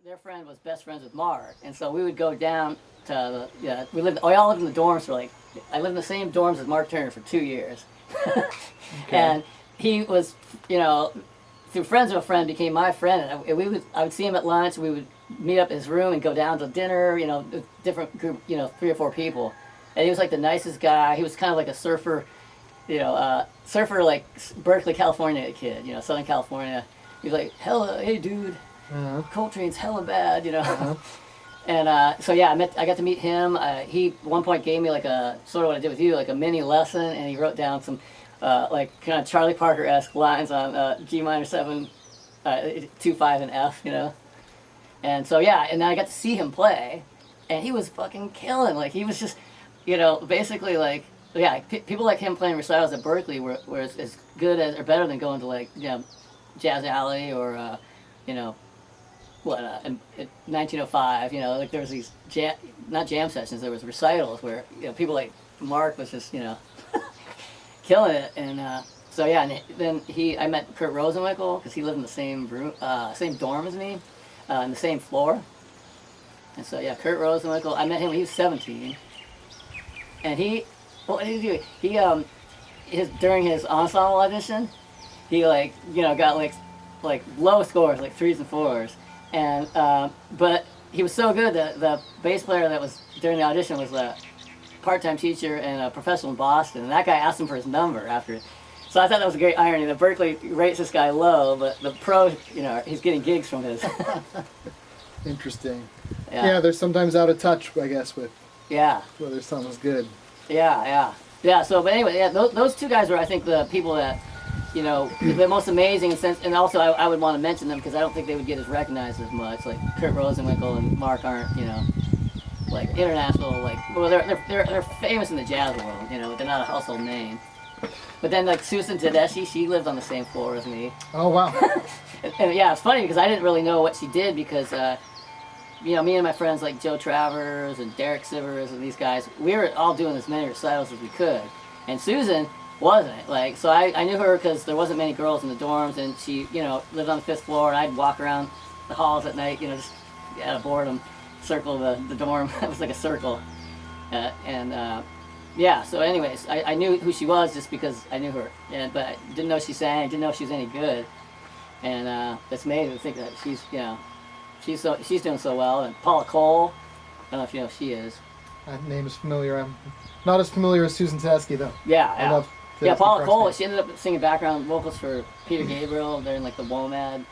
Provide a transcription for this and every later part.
their friend was best friends with Mark, and so we would go down to we all lived in the dorms for like, I lived in the same dorms as Mark Turner for 2 years. Okay. And he was, through friends of a friend, became my friend, and I would see him at lunch. We would meet up at his room and go down to dinner. Different group, 3 or 4 people, and he was like the nicest guy. He was kind of like a surfer, surfer like Berklee, California kid, Southern California. He was like, hella, hey dude, Coltrane's hella bad, And so yeah, I got to meet him. He at one point gave me like a, sort of what I did with you, like a mini lesson, and he wrote down some like kind of Charlie Parker-esque lines on G minor 7, 2, 5, and F, And so yeah, and then I got to see him play, and he was fucking killing. Like he was just, basically like, yeah, people like him playing recitals at Berklee were as good as or better than going to like Jazz Alley or in 1905, like there was these not jam sessions, there was recitals where people like Mark was just killing it, and so yeah, and then I met Kurt Rosenwinkel because he lived in the same room, same dorm as me, in the same floor, and so yeah, Kurt Rosenwinkel, I met him when he was 17, and what did he do? He during his ensemble audition, he got like low scores, like 3s and 4s. And but he was so good that the bass player that was during the audition was a part-time teacher and a professor in Boston, and that guy asked him for his number after. So I thought that was a great irony that Berklee rates this guy low, but the pro, he's getting gigs from his. Interesting. Yeah, they're sometimes out of touch, I guess, with whether someone's good. Yeah. So, but anyway, those 2 guys were, I think, the people that. The most amazing sense, and also I would want to mention them because I don't think they would get as recognized as much. Like Kurt Rosenwinkel and Mark aren't, like international. Like, well, they're famous in the jazz world, but they're not a household name. But then like Susan Tedeschi, she lived on the same floor as me. Oh wow! and yeah, it's funny because I didn't really know what she did because, me and my friends like Joe Travers and Derek Sivers and these guys, we were all doing as many recitals as we could, and Susan wasn't. Like, so I knew her because there wasn't many girls in the dorms, and she, lived on the 5th floor, and I'd walk around the halls at night, just out of boredom, circle the dorm. It was like a circle. Yeah, so anyways, I knew who she was just because I knew her, but I didn't know she sang, didn't know if she was any good. And it's amazing to think that she's doing so well. And Paula Cole, I don't know if you know who she is. That name is familiar. I'm not as familiar as Susan Tedeschi, though. I love Paula Cole, she ended up singing background vocals for Peter Gabriel during like the WOMAD,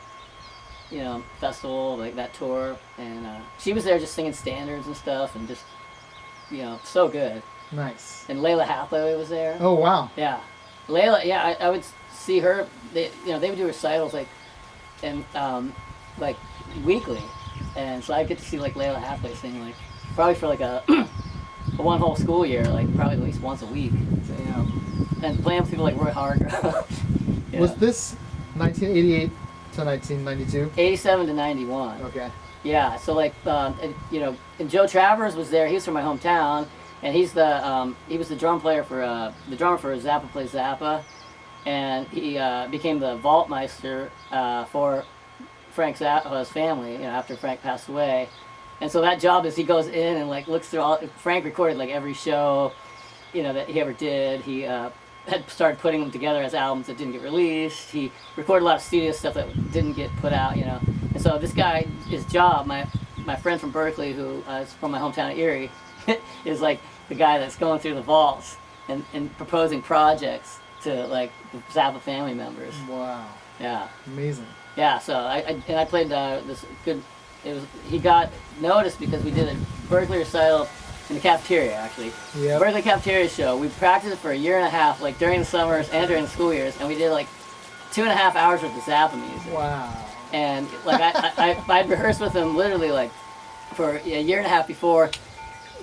festival, like that tour, and she was there just singing standards and stuff, and just, so good. Nice. And Layla Hathaway was there. Oh wow. Yeah, Layla. Yeah, I would see her. They would do recitals like weekly, and so I get to see like Layla Hathaway sing like probably for like a one whole school year, like probably at least once a week. So, and playing with people like Roy Hargrove. Was this 1988 to 1992? 87 to 91. Okay. Yeah, so like, and Joe Travers was there. He was from my hometown, and he was the drummer for Zappa Plays Zappa, and he became the vaultmeister for Frank Zappa's family, after Frank passed away. And so that job is he goes in and like looks through all. Frank recorded like every show, that he ever did. He had started putting them together as albums that didn't get released. He recorded a lot of studio stuff that didn't get put out, And so this guy, his job, my friend from Berklee, who is from my hometown of Erie, is like the guy that's going through the vaults and proposing projects to like the Zappa family members. Wow. Yeah. Amazing. Yeah. So I played this good. He got noticed because we did a Berklee recital in the cafeteria, actually. Yeah. Berklee cafeteria show. We practiced it for a year and a half, like during the summers and during the school years, and we did like 2.5 hours worth of Zappa music. Wow. And like I'd rehearsed with him literally like for a year and a half before,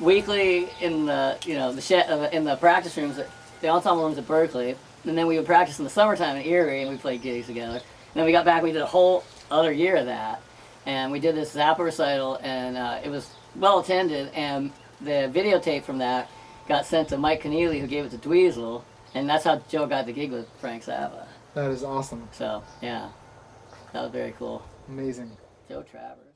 weekly in the the shed in the practice rooms, the ensemble rooms at Berklee, and then we would practice in the summertime in Erie, and we played gigs together. And then we got back, we did a whole other year of that, and we did this Zappa recital, and it was well attended, and the videotape from that got sent to Mike Keneally, who gave it to Dweezil, and that's how Joe got the gig with Frank Zappa. That is awesome. So, yeah, that was very cool. Amazing. Joe Travers.